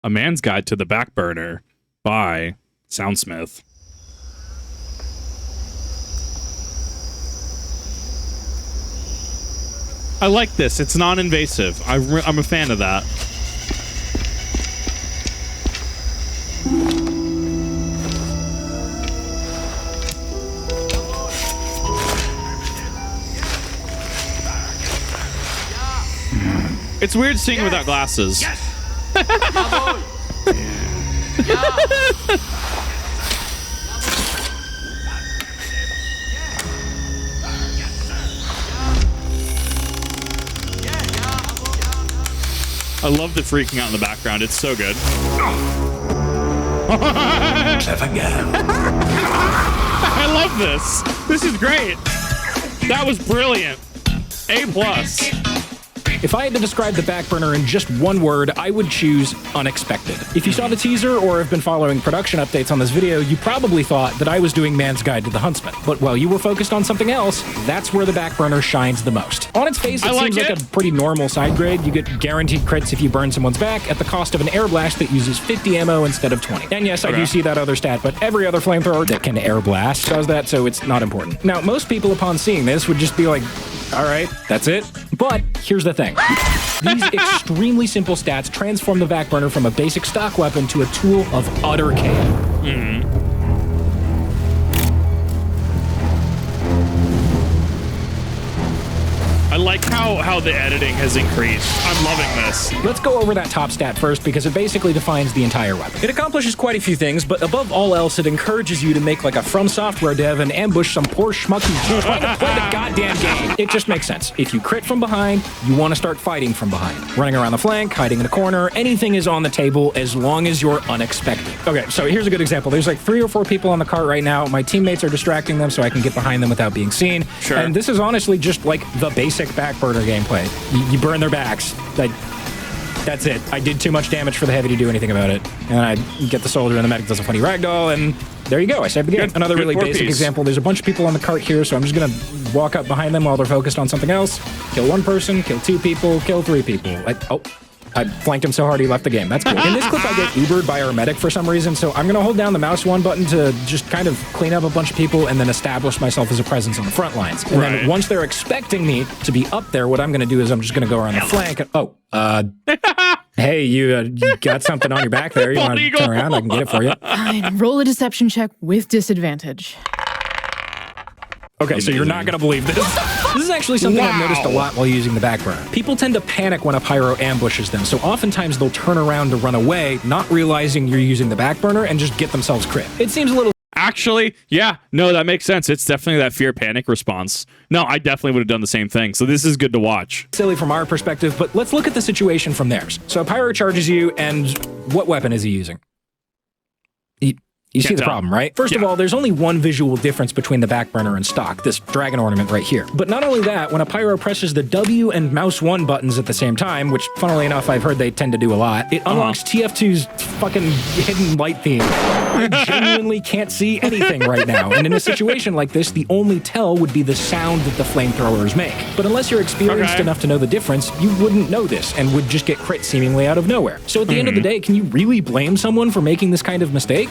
A Man's Guide to the Backburner by SoundSmith. I like this. It's non-invasive. I'm a fan of that. It's weird seeing without glasses. Yes. I love the freaking out in the background. It's so good. Clever girl. I love this. This is great. That was brilliant. A+. If I had to describe the Backburner in just one word, I would choose unexpected. If you saw the teaser or have been following production updates on this video, you probably thought that I was doing Man's Guide to the Huntsman. But while you were focused on something else, that's where the Backburner shines the most. On its face, it seems like a pretty normal side grade. You get guaranteed crits if you burn someone's back at the cost of an air blast that uses 50 ammo instead of 20. And yes, I do see that other stat, but every other flamethrower that can air blast does that, so it's not important. Now, most people upon seeing this would just be like, all right, that's it. But here's the thing. These extremely simple stats transform the Backburner from a basic stock weapon to a tool of utter KO. I like how the editing has increased. I'm loving this. Let's go over that top stat first because it basically defines the entire weapon. It accomplishes quite a few things, but above all else, it encourages you to make like a From Software dev and ambush some poor schmuck who's trying to play the goddamn game. It just makes sense. If you crit from behind, you want to start fighting from behind. Running around the flank, hiding in a corner, anything is on the table as long as you're unexpected. Okay, so here's a good example. There's like 3 or 4 people on the cart right now. My teammates are distracting them so I can get behind them without being seen. Sure. And this is honestly just like the basic Backburner gameplay. You burn their backs. That's it. I did too much damage for the heavy to do anything about it. And I get the soldier and the medic does a funny ragdoll, and there you go. I saved the game. Another really basic example. There's a bunch of people on the cart here, so I'm just going to walk up behind them while they're focused on something else. Kill 1 person, kill 2 people, kill 3 people. I flanked him so hard he left the game. That's cool. In this clip, I get Ubered by our medic for some reason, so I'm going to hold down the mouse 1 button to just kind of clean up a bunch of people and then establish myself as a presence on the front lines. And then once they're expecting me to be up there, what I'm going to do is I'm just going to go around the flank and, hey, you got something on your back there. You want to turn around? I can get it for you. Fine. Roll a deception check with disadvantage. Okay, so you're not going to believe this. This is actually something I've noticed a lot while using the Backburner. People tend to panic when a pyro ambushes them, so oftentimes they'll turn around to run away, not realizing you're using the Backburner, and just get themselves crit. It seems a little... Actually, yeah, no, that makes sense. It's definitely that fear panic response. No, I definitely would have done the same thing, so this is good to watch. Silly from our perspective, but let's look at the situation from theirs. So pyro charges you, and what weapon is he using? You see the problem, right? First of all, there's only one visual difference between the Backburner and stock, this dragon ornament right here. But not only that, when a pyro presses the W and mouse 1 buttons at the same time, which funnily enough I've heard they tend to do a lot, it unlocks TF2's fucking hidden light theme. I genuinely can't see anything right now, and in a situation like this, the only tell would be the sound that the flamethrowers make. But unless you're experienced enough to know the difference, you wouldn't know this and would just get crit seemingly out of nowhere. So at the end of the day, can you really blame someone for making this kind of mistake?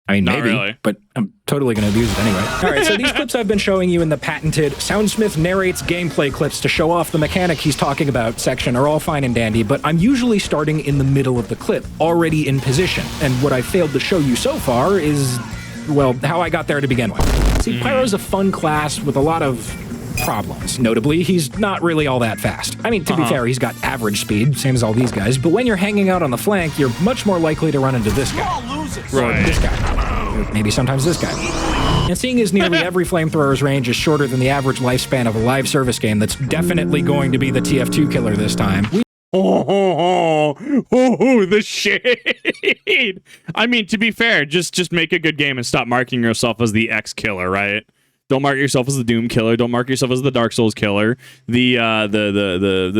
I mean, maybe, but I'm totally going to abuse it anyway. All right, so these clips I've been showing you in the patented SoundSmith narrates gameplay clips to show off the mechanic he's talking about section are all fine and dandy, but I'm usually starting in the middle of the clip, already in position. And what I failed to show you so far is, well, how I got there to begin with. See, Pyro's a fun class with a lot of problems. Notably, he's not really all that fast. I mean, to be fair, he's got average speed, same as all these guys, but when you're hanging out on the flank, you're much more likely to run into this guy. Or this guy. Or maybe sometimes this guy. And seeing as nearly every flamethrower's range is shorter than the average lifespan of a live service game that's definitely going to be the TF2 killer this time, the shade. I mean, to be fair, just make a good game and stop marking yourself as the X killer, right? Don't mark yourself as the Doom killer. Don't mark yourself as the Dark Souls killer. The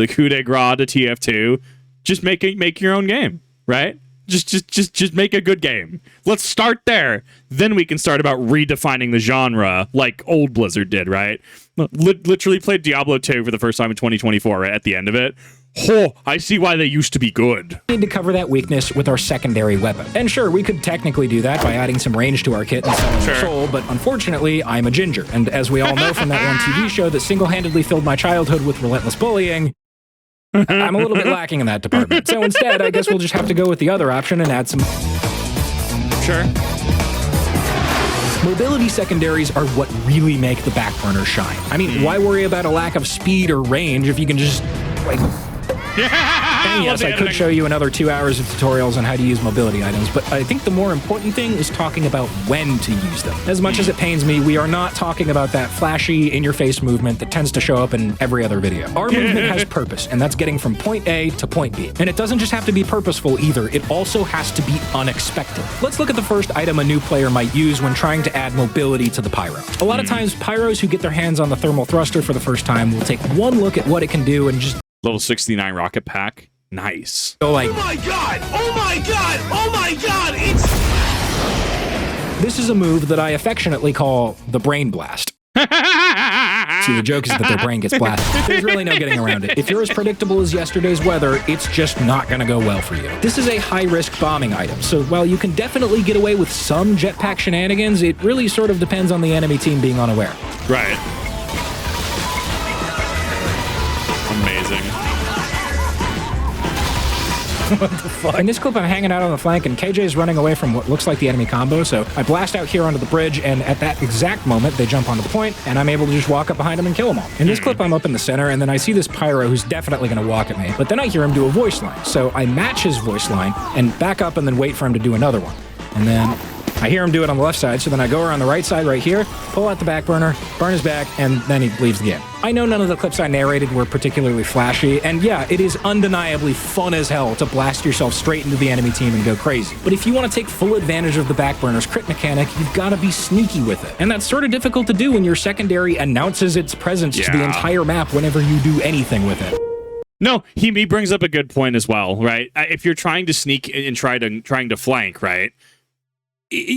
coup de grace to TF2. Just make your own game, right? Just make a good game. Let's start there. Then we can start about redefining the genre like old Blizzard did, right? Literally played Diablo 2 for the first time in 2024, right? At the end of it. Oh, I see why they used to be good. We need to cover that weakness with our secondary weapon. And sure, we could technically do that by adding some range to our kit and selling our soul, but unfortunately, I'm a ginger. And as we all know from that one TV show that single-handedly filled my childhood with relentless bullying, I'm a little bit lacking in that department. So instead, I guess we'll just have to go with the other option and add some... Sure. Mobility secondaries are what really make the Backburner shine. I mean, why worry about a lack of speed or range if you can just, like... And yes, I could show you another 2 hours of tutorials on how to use mobility items, but I think the more important thing is talking about when to use them. As much as it pains me, we are not talking about that flashy, in-your-face movement that tends to show up in every other video. Our movement has purpose, and that's getting from point A to point B. And it doesn't just have to be purposeful either, it also has to be unexpected. Let's look at the first item a new player might use when trying to add mobility to the Pyro. A lot of times, Pyros who get their hands on the thermal thruster for the first time will take one look at what it can do and just Level 69 rocket pack. Nice. go like, Oh my god! Oh my god! Oh my god! It's... this is a move that I affectionately call the brain blast. See, the joke is that their brain gets blasted. There's really no getting around it. If you're as predictable as yesterday's weather, it's just not gonna go well for you. This is a high-risk bombing item, so while you can definitely get away with some jetpack shenanigans, it really sort of depends on the enemy team being unaware. Right. Amazing. In this clip, I'm hanging out on the flank, and KJ's running away from what looks like the enemy combo, so I blast out here onto the bridge, and at that exact moment, they jump onto the point, and I'm able to just walk up behind them and kill them all. In this clip, I'm up in the center, and then I see this Pyro who's definitely going to walk at me, but then I hear him do a voice line, so I match his voice line and back up and then wait for him to do another one. And then I hear him do it on the left side, so then I go around the right side right here, pull out the Backburner, burn his back, and then he leaves the game. I know none of the clips I narrated were particularly flashy, and yeah, it is undeniably fun as hell to blast yourself straight into the enemy team and go crazy. But if you want to take full advantage of the Backburner's crit mechanic, you've got to be sneaky with it. And that's sort of difficult to do when your secondary announces its presence to the entire map whenever you do anything with it. No, he brings up a good point as well, right? If you're trying to sneak and trying to flank, right?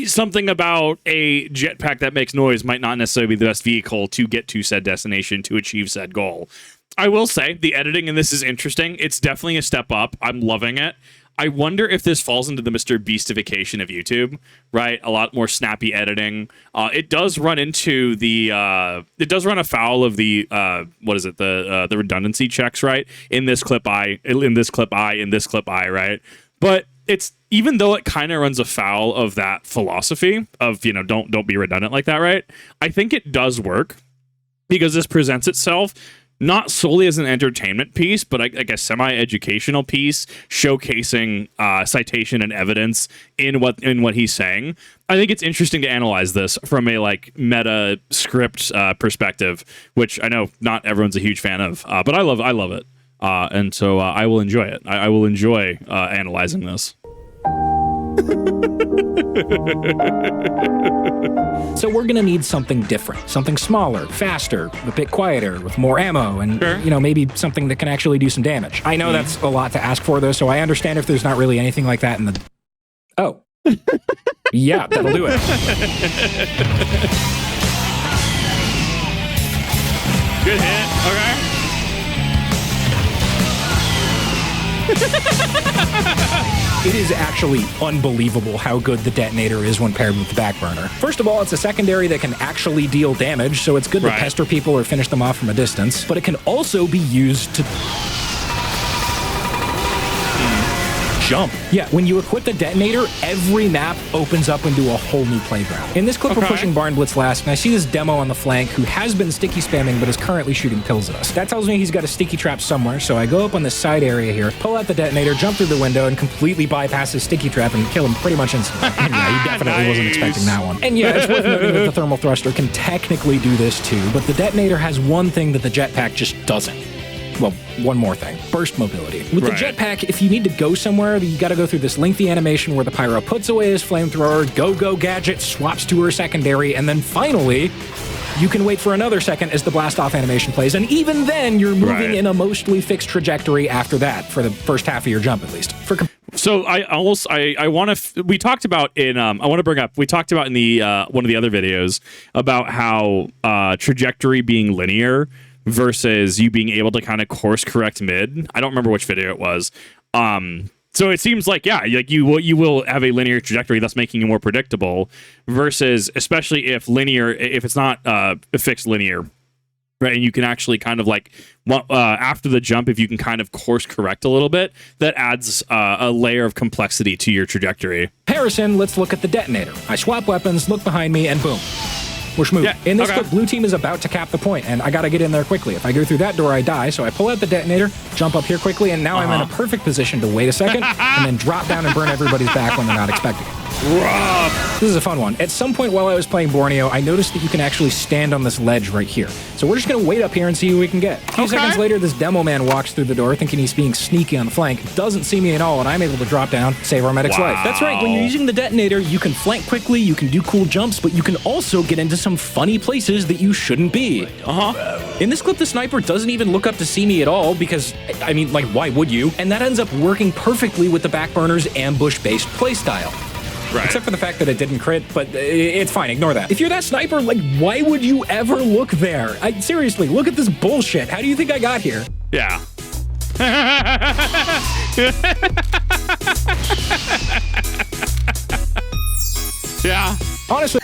Something about a jetpack that makes noise might not necessarily be the best vehicle to get to said destination to achieve said goal. I will say the editing in this is interesting. It's definitely a step up. I'm loving it. I wonder if this falls into the Mr. Beastification of YouTube, right? A lot more snappy editing. It does run into the it does run afoul of the the redundancy checks, right? In this clip I, right? But it's, even though it kind of runs afoul of that philosophy of, you know, don't be redundant like that, right? I think it does work because this presents itself not solely as an entertainment piece, but like a semi-educational piece showcasing citation and evidence in what he's saying. I think it's interesting to analyze this from a like meta script perspective, which I know not everyone's a huge fan of, but I love it. And so I will enjoy it. I will enjoy analyzing this. So we're gonna need something different, something smaller, faster, a bit quieter, with more ammo, and you know, maybe something that can actually do some damage. I know that's a lot to ask for, though, so I understand if there's not really anything like that in the... Oh. Yeah, that'll do it. Good hit. Okay. It is actually unbelievable how good the detonator is when paired with the Backburner. First of all, it's a secondary that can actually deal damage, so it's good to pester people or finish them off from a distance, but it can also be used to jump. Yeah, when you equip the detonator, every map opens up into a whole new playground. In this clip, we're pushing Barn Blitz last, and I see this demo on the flank who has been sticky spamming but is currently shooting pills at us. That tells me he's got a sticky trap somewhere, so I go up on this side area here, pull out the detonator, jump through the window, and completely bypass his sticky trap and kill him pretty much instantly. And yeah, he definitely wasn't expecting that one. And yeah, it's worth noting that the thermal thruster can technically do this too, but the detonator has one thing that the jetpack just doesn't. Well, one more thing. Burst mobility. With the jetpack, if you need to go somewhere, you gotta go through this lengthy animation where the Pyro puts away his flamethrower, go gadget, swaps to her secondary, and then finally, you can wait for another second as the blast off animation plays, and even then, you're moving in a mostly fixed trajectory after that, for the first half of your jump at least. So I want to, we talked about in, I want to bring up, we talked about in the, one of the other videos about how trajectory being linear versus you being able to kind of course correct mid. I don't remember which video it was. So it seems like, yeah, like you will have a linear trajectory, thus making it more predictable, versus especially if it's not a fixed linear, right? And you can actually kind of like after the jump, if you can kind of course correct a little bit, that adds a layer of complexity to your trajectory. Comparison, let's look at the detonator. I swap weapons, look behind me, and boom. We're smooth. Yeah, in this okay. clip, blue team is about to cap the point, and I gotta get in there quickly. If I go through that door, I die, so I pull out the detonator, jump up here quickly, and now I'm in a perfect position to wait a second, and then drop down and burn everybody's back when they're not expecting it. Rough. This is a fun one. At some point while I was playing Borneo, I noticed that you can actually stand on this ledge right here. So we're just gonna wait up here and see who we can get. A few seconds later, this demo man walks through the door thinking he's being sneaky on the flank, doesn't see me at all, and I'm able to drop down, save our medic's life. That's right, when you're using the detonator, you can flank quickly, you can do cool jumps, but you can also get into some funny places that you shouldn't be. In this clip, the sniper doesn't even look up to see me at all because, I mean, like, why would you? And that ends up working perfectly with the Backburner's ambush-based playstyle. Right. Except for the fact that it didn't crit, but it's fine, ignore that. If you're that sniper, like, why would you ever look there? Seriously, look at this bullshit. How do you think I got here? Yeah. Yeah. Honestly.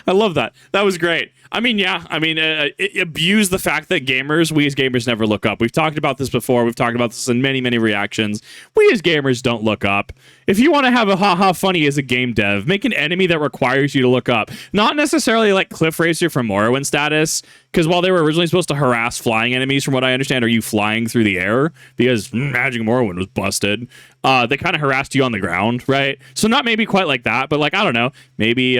I love that. That was great. I mean, yeah. I mean, it abused the fact that we as gamers never look up. We've talked about this before. We've talked about this in many, many reactions. We as gamers don't look up. If you want to have a haha funny as a game dev, make an enemy that requires you to look up. Not necessarily like Cliff Racer from Morrowind status, because while they were originally supposed to harass flying enemies, from what I understand, are you flying through the air? Because Magic Morrowind was busted. They kind of harassed you on the ground, right? So not maybe quite like that, but like, I don't know, maybe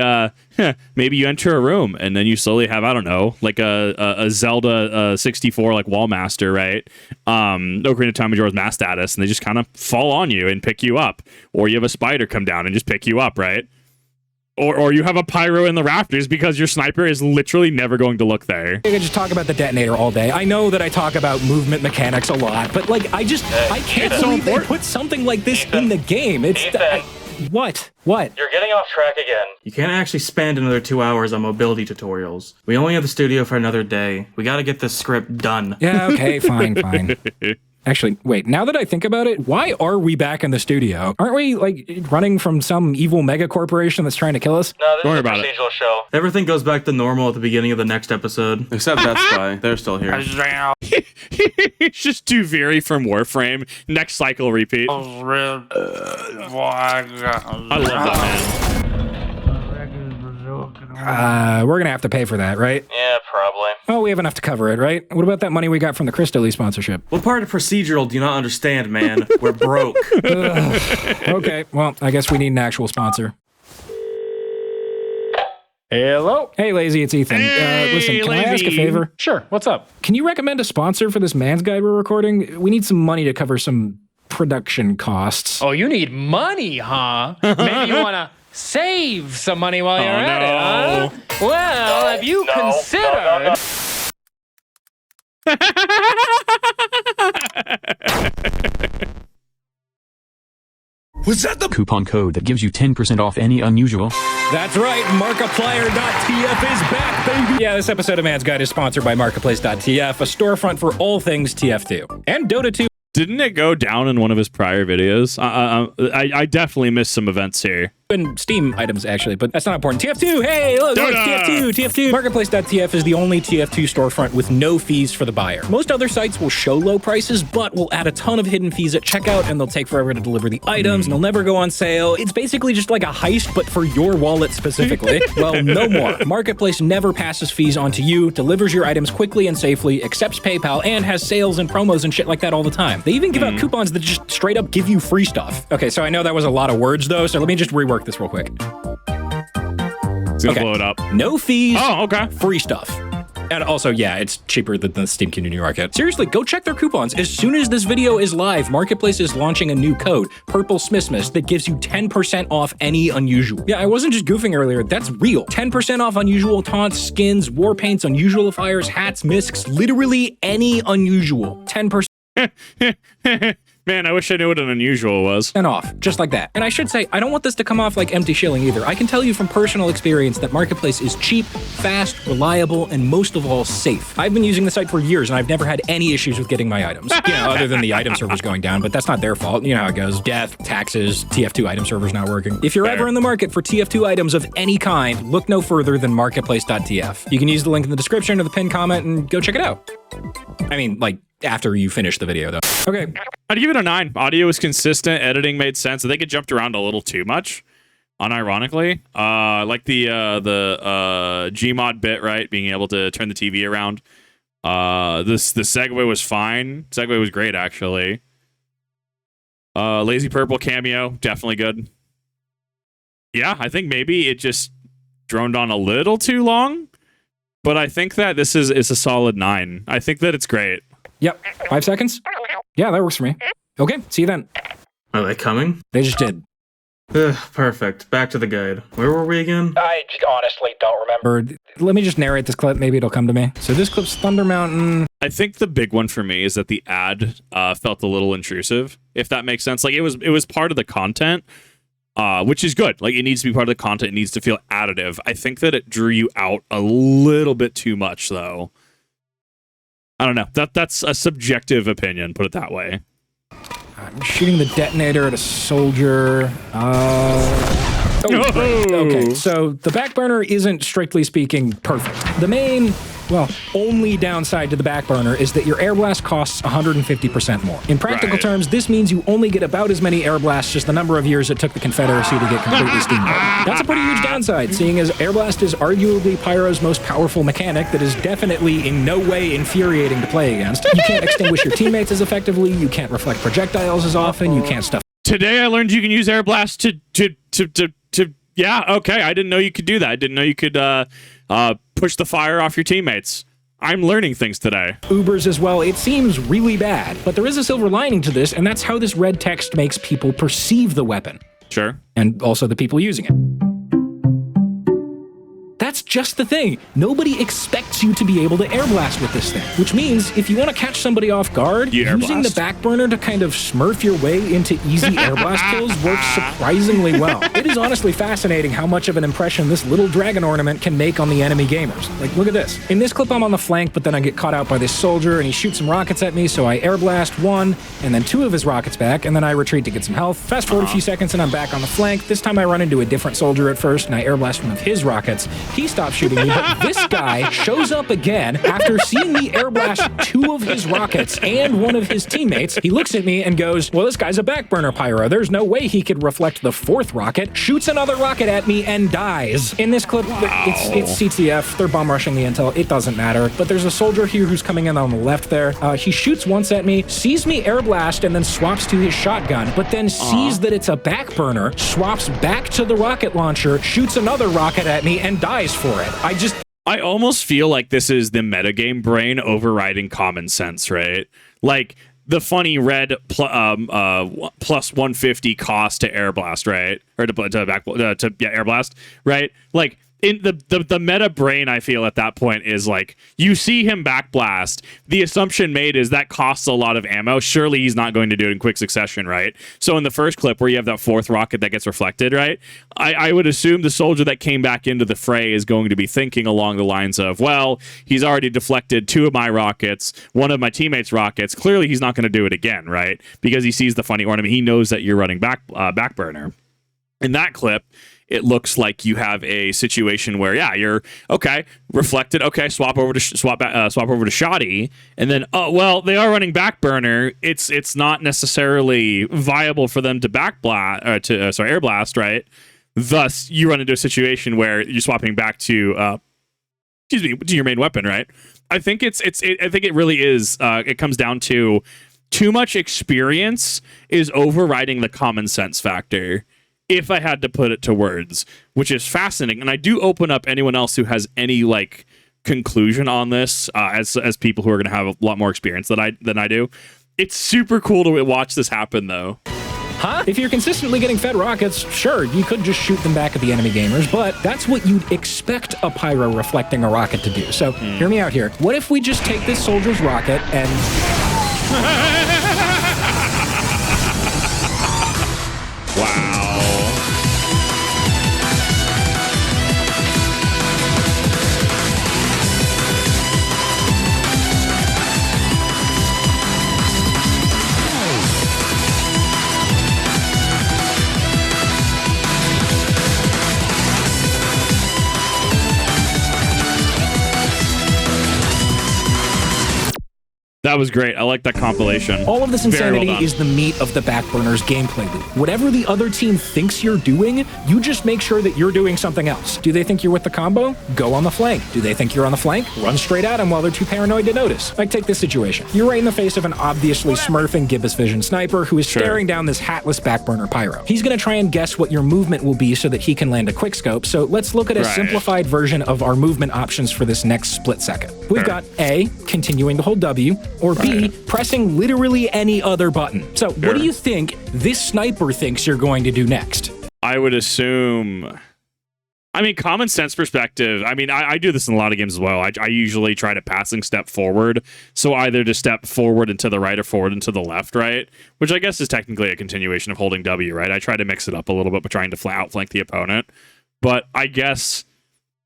maybe you enter a room and then you slowly have, I don't know, like a Zelda 64 like Wallmaster, right? Ocarina of Time Majora's Mask status, and they just kind of fall on you and pick you up. Or you have a spider come down and just pick you up, right? Or you have a pyro in the rafters because your sniper is literally never going to look there. I could just talk about the detonator all day. I know that I talk about movement mechanics a lot, but like, I can't believe they put something like this in the game. What? You're getting off track again. You can't actually spend another 2 hours on mobility tutorials. We only have the studio for another day. We gotta get this script done. Yeah, okay, fine. Actually, wait, now that I think about it, why are we back in the studio? Aren't we, like, running from some evil mega corporation that's trying to kill us? No, this is a procedural show. Everything goes back to normal at the beginning of the next episode. Except that spy. They're still here. It's just too very from Warframe. Next cycle repeat. I love that, man. We're gonna have to pay for that, right? Yeah, probably. Oh, we have enough to cover it, right? What about that money we got from the Crystally sponsorship? What part of procedural do you not understand, man? We're broke. Okay, well, I guess we need an actual sponsor. Hello? Hey, Lazy, it's Ethan. Listen, can I ask a favor? Sure, what's up? Can you recommend a sponsor for this Mann's Guide we're recording? We need some money to cover some production costs. Oh, you need money, huh? Maybe you want to save some money while you're at it, huh? Well, have you considered... Was that the coupon code that gives you 10% off any unusual? That's right, Markiplier.tf is back, baby! Yeah, this episode of Mann's Guide is sponsored by Marketplace.tf, a storefront for all things TF2. And Dota 2. Didn't it go down in one of his prior videos? I definitely missed some events here. And Steam items, actually, but that's not important. TF2, hey, look, TF2. Marketplace.tf is the only TF2 storefront with no fees for the buyer. Most other sites will show low prices, but will add a ton of hidden fees at checkout, and they'll take forever to deliver the items, and they'll never go on sale. It's basically just like a heist, but for your wallet specifically. Well, no more. Marketplace never passes fees on to you, delivers your items quickly and safely, accepts PayPal, and has sales and promos and shit like that all the time. They even give out coupons that just straight up give you free stuff. Okay, so I know that was a lot of words, though, so let me just rework this real quick. It's gonna blow it up. No fees. Oh, okay. Free stuff. And also, yeah, it's cheaper than the Steam Community Market. Seriously, go check their coupons. As soon as this video is live, Marketplace is launching a new code, Purple Smithmas, that gives you 10% off any unusual. Yeah, I wasn't just goofing earlier. That's real. 10% off unusual taunts, skins, war paints, unusual fires, hats, miscs, literally any unusual. 10%. Man, I wish I knew what an unusual was. and off, just like that. And I should say, I don't want this to come off like empty shilling either. I can tell you from personal experience that Marketplace is cheap, fast, reliable, and most of all, safe. I've been using the site for years, and I've never had any issues with getting my items. Other than the item servers going down, but that's not their fault. You know how it goes. Death, taxes, TF2 item servers not working. If you're ever in the market for TF2 items of any kind, look no further than marketplace.tf. You can use the link in the description or the pinned comment and go check it out. I mean, like, after you finish the video, though. Okay. I'd give it a 9. Audio was consistent. Editing made sense. I think it jumped around a little too much, unironically. Like the Gmod bit, right? Being able to turn the TV around. The segue was fine. Segue was great, actually. Lazy Purple cameo, definitely good. Yeah, I think maybe it just droned on a little too long, but I think that this is a solid 9. I think that it's great. Yep. 5 seconds? Yeah, that works for me. Okay, see you then. Are they coming? They just did. Ugh, perfect. Back to the guide. Where were we again? I just honestly don't remember. Let me just narrate this clip. Maybe it'll come to me. So this clip's Thunder Mountain. I think the big one for me is that the ad felt a little intrusive, if that makes sense. Like it was part of the content, which is good. Like it needs to be part of the content. It needs to feel additive. I think that it drew you out a little bit too much, though. I don't know. That's a subjective opinion, put it that way. I'm shooting the detonator at a soldier. Okay, so the Backburner isn't, strictly speaking, perfect. The main, well, only downside to the Backburner is that your air blast costs 150% more. In practical terms, this means you only get about as many air blasts as the number of years it took the Confederacy to get completely steamrolled. That's a pretty huge downside, seeing as air blast is arguably Pyro's most powerful mechanic that is definitely in no way infuriating to play against. You can't extinguish your teammates as effectively, you can't reflect projectiles as often, you can't stuff. Today I learned you can use air blast to yeah, okay, I didn't know you could do that. I didn't know you could push the fire off your teammates. I'm learning things today. Ubers as well. It seems really bad, but there is a silver lining to this, and that's how this red text makes people perceive the weapon. Sure. And also the people using it. That's just the thing. Nobody expects you to be able to air blast with this thing, which means if you want to catch somebody off guard, using the Backburner to kind of smurf your way into easy air blast kills works surprisingly well. It is honestly fascinating how much of an impression this little dragon ornament can make on the enemy gamers. Like, look at this. In this clip, I'm on the flank, but then I get caught out by this soldier, and he shoots some rockets at me, so I air blast one, and then 2 of his rockets back, and then I retreat to get some health. Fast forward a few seconds, and I'm back on the flank. This time I run into a different soldier at first, and I air blast one of his rockets. He stops shooting me, but this guy shows up again after seeing me air blast 2 of his rockets and one of his teammates. He looks at me and goes, well, this guy's a Backburner Pyro. There's no way he could reflect the 4th rocket, shoots another rocket at me, and dies. In this clip, it's CTF. They're bomb rushing the intel. It doesn't matter. But there's a soldier here who's coming in on the left there. He shoots once at me, sees me air blast, and then swaps to his shotgun, but then sees that it's a Backburner, swaps back to the rocket launcher, shoots another rocket at me, and dies for it. I almost feel like this is the metagame brain overriding common sense, right? Like the funny red plus 150 cost to air blast, right? Or to air blast, right? Like in the meta brain, I feel at that point is like you see him backblast. The assumption made is that costs a lot of ammo. Surely he's not going to do it in quick succession, right? So in the first clip where you have that 4th rocket that gets reflected, right? I would assume the soldier that came back into the fray is going to be thinking along the lines of, well, he's already deflected 2 of my rockets, 1 of my teammates' rockets. Clearly he's not going to do it again, right? Because he sees the funny ornament. He knows that you're running Backburner. In that clip, it looks like you have a situation where, yeah, you're okay, reflected, okay, swap over to shoddy, and then they are running Backburner. It's not necessarily viable for them to air blast, right? Thus, you run into a situation where you're swapping back to your main weapon, right? I think I think it really is. It comes down to too much experience is overriding the common sense factor, if I had to put it to words, which is fascinating. And I do open up anyone else who has any like conclusion on this as people who are going to have a lot more experience than I do. It's super cool to watch this happen, though. Huh? If you're consistently getting fed rockets, sure, you could just shoot them back at the enemy gamers, but that's what you'd expect a Pyro reflecting a rocket to do. So hear me out here. What if we just take this soldier's rocket and... Wow. That was great. I like that compilation. All of this Very insanity well done. is the meat of the Backburner's gameplay loop. Whatever the other team thinks you're doing, you just make sure that you're doing something else. Do they think you're with the combo? Go on the flank. Do they think you're on the flank? Run straight at them while they're too paranoid to notice. Like, take this situation. You're right in the face of an obviously smurfing gibbous vision sniper who is staring down this hatless Backburner Pyro. He's going to try and guess what your movement will be so that he can land a quickscope. So let's look at a simplified version of our movement options for this next split second. We've got A, continuing to hold W, or B, pressing literally any other button. So what do you think this sniper thinks you're going to do next? I would assume... I mean, common sense perspective, I mean, I do this in a lot of games as well. I usually try to passing step forward. So either to step forward and to the right or forward and to the left, right? Which I guess is technically a continuation of holding W, right? I try to mix it up a little bit by trying to outflank the opponent. But I guess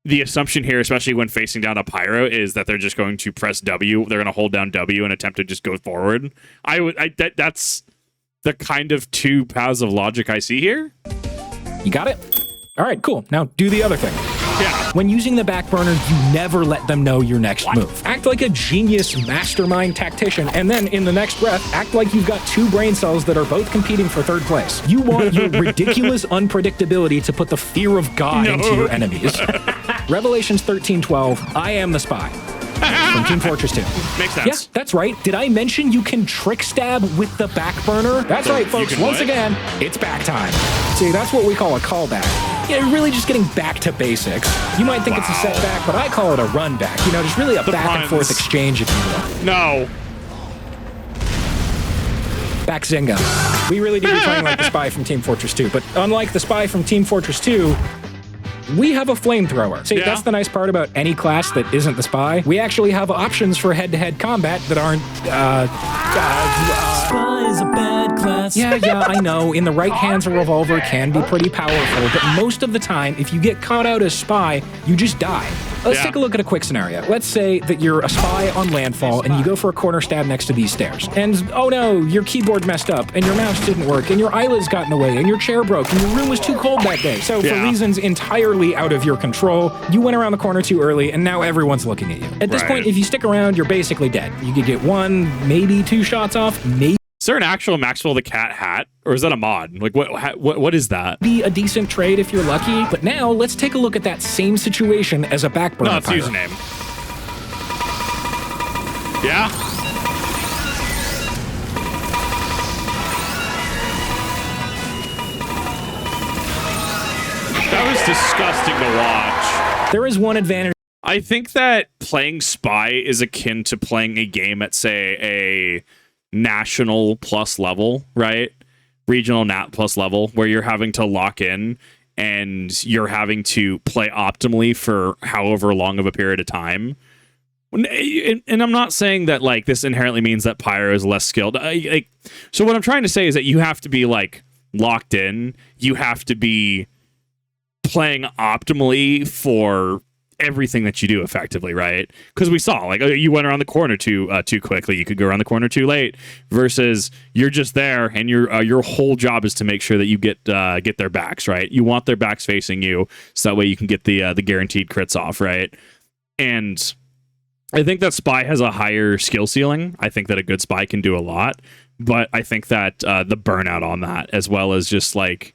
the assumption here, especially when facing down a Pyro, is that they're just going to press W. They're going to hold down W and attempt to just go forward. That's the kind of two paths of logic I see here. You got it? All right, cool. Now do the other thing. Yeah. When using the Backburner, you never let them know your next move. Act like a genius mastermind tactician, and then in the next breath, act like you've got two brain cells that are both competing for third place. You want your ridiculous unpredictability to put the fear of God into your enemies. Revelations 13:12, I am the spy. From Team Fortress 2. Makes sense. Yeah, that's right. Did I mention you can trick stab with the Backburner? That's right, folks. Once again, it's back time. See, that's what we call a callback. Yeah, really just getting back to basics. You might think it's a setback, but I call it a run back. You know, just really a back and forth exchange, if you will. No. Back Zynga. We really do be playing like the spy from Team Fortress 2, but unlike the spy from Team Fortress 2, we have a flamethrower. See, that's the nice part about any class that isn't the spy. We actually have options for head-to-head combat that aren't, Spy is a bad class. Yeah, I know. In the right hands, a revolver can be pretty powerful, but most of the time, if you get caught out as spy, you just die. Let's take a look at a quick scenario. Let's say that you're a spy on landfall and you go for a corner stab next to these stairs. And, oh no, your keyboard messed up and your mouse didn't work and your eyelids got in the way and your chair broke and your room was too cold that day. So for reasons entirely out of your control, you went around the corner too early and now everyone's looking at you. At this point, if you stick around, you're basically dead. You could get one, maybe two shots off, maybe. Is there an actual Maxwell the Cat hat? Or is that a mod? Like, what is that? Be a decent trade if you're lucky. But now, let's take a look at that same situation as a Backburner. No, it's username. Yeah? That was disgusting to watch. There is one advantage. I think that playing Spy is akin to playing a game at, say, a national plus level, right? Regional nat plus level, where you're having to lock in and you're having to play optimally for however long of a period of time. And I'm not saying that like this inherently means that Pyro is less skilled. So what I'm trying to say is that you have to be like locked in. You have to be playing optimally for everything that you do effectively, right? Because we saw like you went around the corner too quickly, you could go around the corner too late, versus you're just there and your whole job is to make sure that you get their backs, right? You want their backs facing you so that way you can get the guaranteed crits off, right? And I think that Spy has a higher skill ceiling. I think that a good Spy can do a lot, but I think that the burnout on that, as well as just like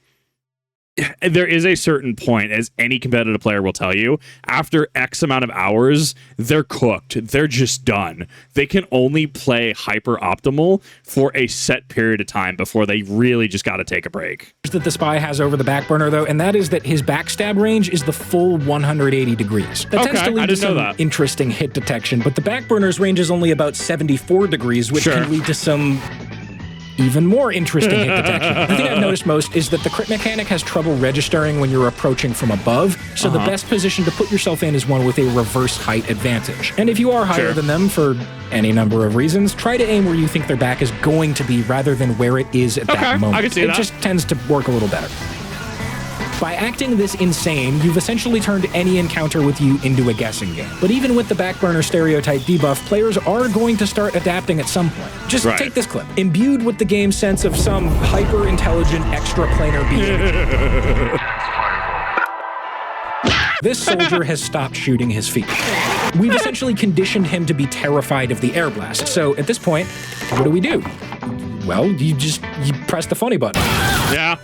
there is a certain point, as any competitive player will tell you, after X amount of hours, they're cooked. They're just done. They can only play hyper optimal for a set period of time before they really just got to take a break. That the Spy has over the Backburner, though, and that is that his backstab range is the full 180 degrees. That tends to lead to some interesting hit detection, but the Backburner's range is only about 74 degrees, which can lead to some even more interesting hit detection. The thing I've noticed most is that the crit mechanic has trouble registering when you're approaching from above, so the best position to put yourself in is one with a reverse height advantage. And if you are higher than them for any number of reasons, try to aim where you think their back is going to be rather than where it is at that moment. I can see that. It just tends to work a little better. By acting this insane, you've essentially turned any encounter with you into a guessing game. But even with the Backburner stereotype debuff, players are going to start adapting at some point. Just take this clip. Imbued with the game's sense of some hyper-intelligent extraplanar being, this soldier has stopped shooting his feet. We've essentially conditioned him to be terrified of the air blast. So at this point, what do? Well, you press the funny button. Yeah.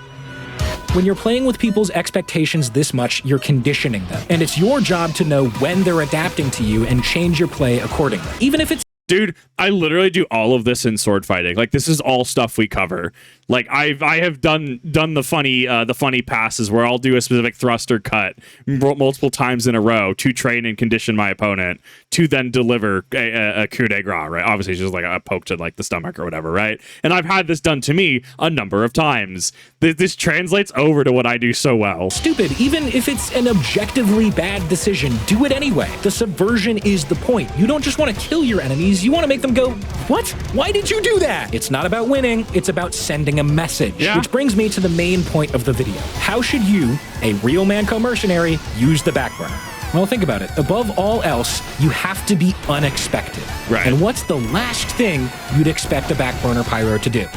When you're playing with people's expectations this much, you're conditioning them. And it's your job to know when they're adapting to you and change your play accordingly. Even if it's... Dude, I literally do all of this in sword fighting. Like, this is all stuff we cover. Like, I have done the funny passes where I'll do a specific thrust or cut multiple times in a row to train and condition my opponent to then deliver a coup de grace, right? Obviously, it's just like a poke to like the stomach or whatever, right? And I've had this done to me a number of times. This translates over to what I do so well. Stupid. Even if it's an objectively bad decision, do it anyway. The subversion is the point. You don't just want to kill your enemies, you want to make them go, what? Why did you do that? It's not about winning, it's about sending a message. Yeah. Which brings me to the main point of the video. How should you, a real Manco mercenary, use the Backburner? Well, think about it. Above all else, you have to be unexpected. Right. And what's the last thing you'd expect a Backburner pyro to do?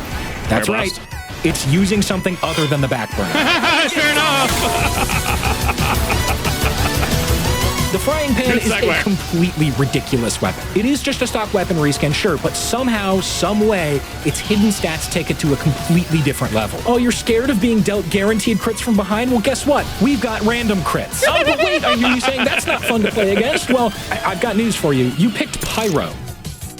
That's right. It's using something other than the Backburner. Fair enough. The frying pan is a completely ridiculous weapon. It is just a stock weapon reskin, sure, but somehow, some way, its hidden stats take it to a completely different level. Oh, you're scared of being dealt guaranteed crits from behind? Well, guess what? We've got random crits. Oh, but wait, are you saying that's not fun to play against? Well, I've got news for you. You picked Pyro.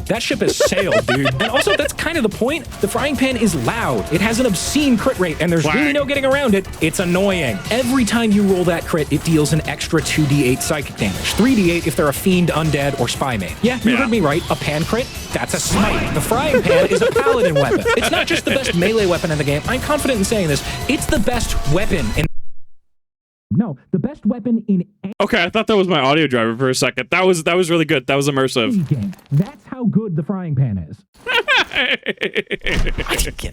That ship has sailed, dude. And also, that's kind of the point. The frying pan is loud. It has an obscene crit rate, and there's really no getting around it. It's annoying. Every time you roll that crit, it deals an extra 2d8 psychic damage. 3d8 if they're a fiend, undead, or spy main. Yeah, you heard me right. A pan crit? That's a smite. The frying pan is a paladin weapon. It's not just the best melee weapon in the game. I'm confident in saying this. It's the best weapon in... No, the best weapon in any Okay, I thought that was my audio driver for a second. That was really good. That was immersive. game. That's how good the frying pan is.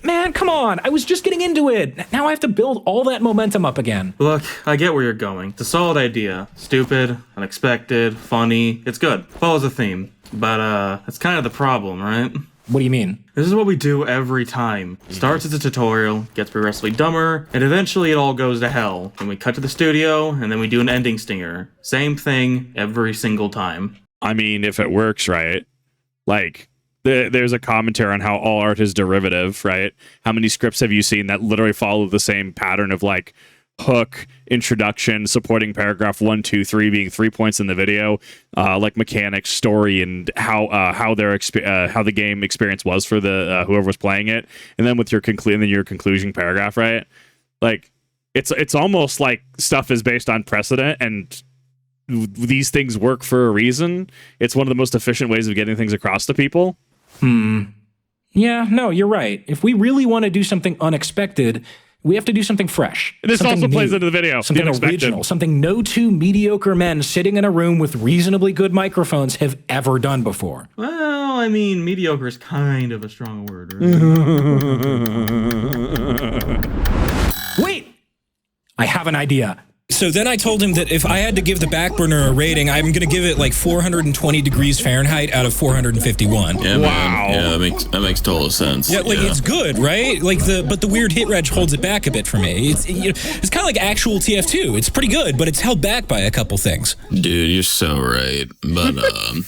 Man, come on. I was just getting into it. Now I have to build all that momentum up again. Look, I get where you're going. It's a solid idea. Stupid, unexpected, funny. It's good. Follows a theme. But, that's kind of the problem, right? What do you mean? This is what we do every time. Starts as a tutorial, gets progressively dumber, and eventually it all goes to hell. And we cut to the studio, and then we do an ending stinger. Same thing every single time. I mean, if it works, right? Like, there's a commentary on how all art is derivative, right? How many scripts have you seen that literally follow the same pattern of, like, hook, introduction, supporting paragraph 1, 2, 3 being 3 points in the video, like mechanics, story, and how the game experience was for the whoever was playing it, and then with your conclusion paragraph, right? Like, it's almost like stuff is based on precedent, and these things work for a reason. It's one of the most efficient ways of getting things across to people. Yeah, no, you're right. If we really want to do something unexpected, we have to do something fresh. This also plays into the video. Something original. Something no two mediocre men sitting in a room with reasonably good microphones have ever done before. Well, I mean, mediocre is kind of a strong word, right? Wait! I have an idea. So then I told him that if I had to give the Backburner a rating, I'm going to give it like 420 degrees Fahrenheit out of 451. Yeah, wow. Yeah, that makes total sense. Yeah, like it's good, right? Like but the weird hit reg holds it back a bit for me. It's kind of like actual TF2. It's pretty good, but it's held back by a couple things. Dude, you're so right. But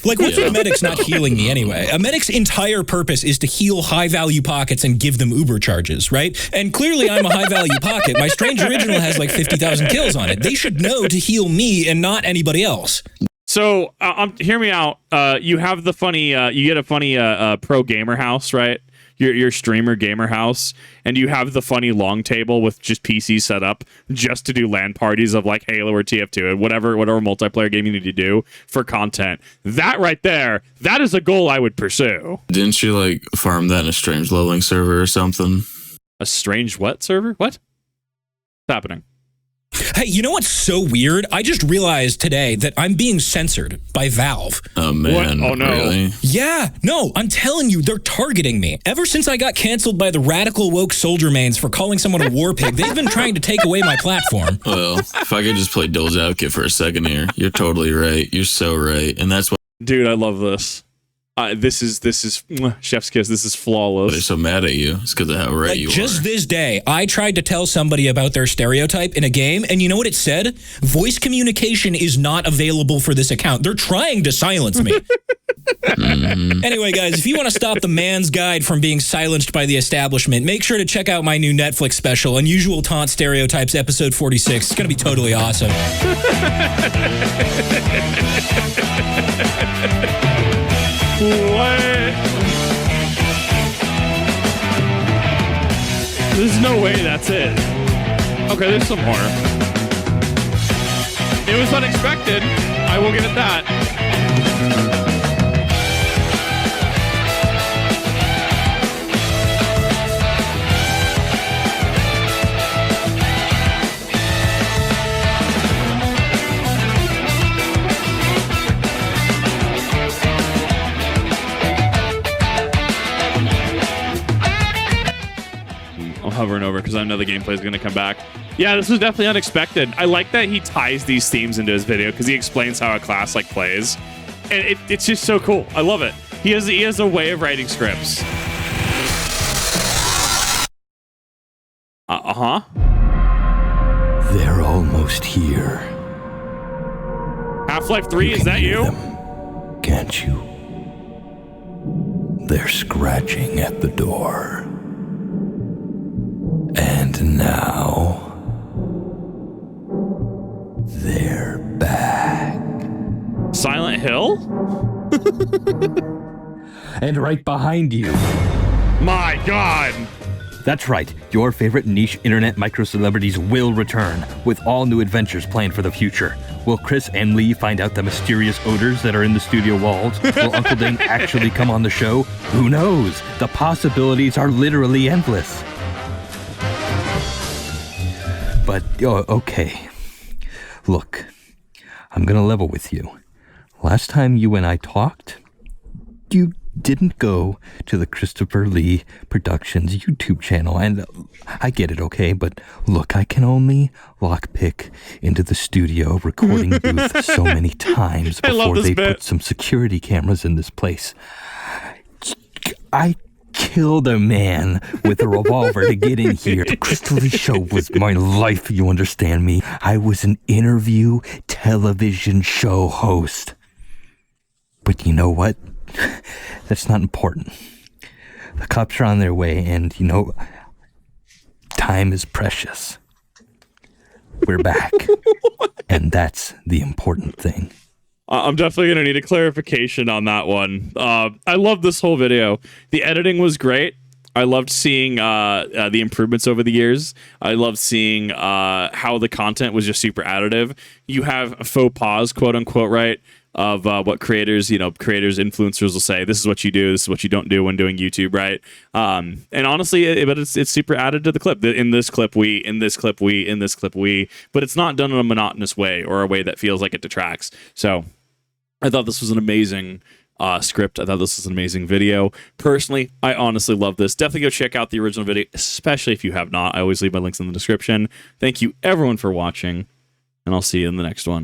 like what's a medic's not healing me anyway? A medic's entire purpose is to heal high value pockets and give them Uber charges, right? And clearly I'm a high value pocket. My Strange Original has like 50,000 kills on it. They should know to heal me and not anybody else. So, hear me out. You have the funny, you get a funny pro gamer house, right? your streamer gamer house, and you have the funny long table with just PCs set up just to do LAN parties of like Halo or TF2 and whatever multiplayer game you need to do for content. That right there, that is a goal I would pursue. Didn't you like farm that in a strange leveling server or something? A strange what server? What? What's happening? Hey, you know what's so weird? I just realized today that I'm being censored by Valve. Oh, man. What? Oh, no. Really? Yeah, no, I'm telling you, they're targeting me. Ever since I got canceled by the radical woke soldier mains for calling someone a war pig, they've been trying to take away my platform. Well, if I could just play Dole's Advocate for a second here, you're totally right. You're so right. And that's why Dude, I love this. This is chef's kiss. This is flawless. they're so mad at you. It's because of how right you Just are. this day, I tried to tell somebody about their stereotype in a game, and you know what it said? Voice communication is not available for this account. They're trying to silence me. Anyway, guys, if you want to stop the man's guide from being silenced by the establishment, make sure to check out my new Netflix special, Unusual Taunt Stereotypes, episode 46. It's going to be totally awesome. What? There's no way that's it. Okay, there's some more. It was unexpected. I will give it that. Hovering over because I know the gameplay is going to come back. Yeah, this was definitely unexpected. I like that he ties these themes into his video because he explains how a class like plays, and it's just so cool. I love it. He has a way of writing scripts. They're almost here. Half-Life 3, is that you? Them, can't you? They're scratching at the door. And now, they're back. Silent Hill? And right behind you. My God. That's right. Your favorite niche internet micro-celebrities will return with all new adventures planned for the future. Will Chris and Lee find out the mysterious odors that are in the studio walls? Will Uncle Dane actually come on the show? Who knows? The possibilities are literally endless. But, okay. Look, I'm gonna level with you. Last time you and I talked, you didn't go to the Christopher Lee Productions YouTube channel, and I get it, okay? But look, I can only lockpick into the studio recording booth so many times before they put some security cameras in this place. I killed a man with a revolver to get in here. The Crystal Lee show was my life, you understand me? I was an interview television show host. But you know what? That's not important. The cops are on their way, and you know, time is precious. We're back. And that's the important thing. I'm definitely going to need a clarification on that one. I love this whole video. The editing was great. I loved seeing the improvements over the years. I loved seeing how the content was just super additive. You have a faux pas, quote unquote, right? Of what creators, influencers will say, this is what you do, this is what you don't do when doing YouTube, right? And honestly, but it's super added to the clip. In this clip, in this clip, but it's not done in a monotonous way or a way that feels like it detracts. So I thought this was an amazing script. I thought this was an amazing video. Personally, I honestly love this. Definitely go check out the original video, especially if you have not. I always leave my links in the description. Thank you everyone for watching, and I'll see you in the next one.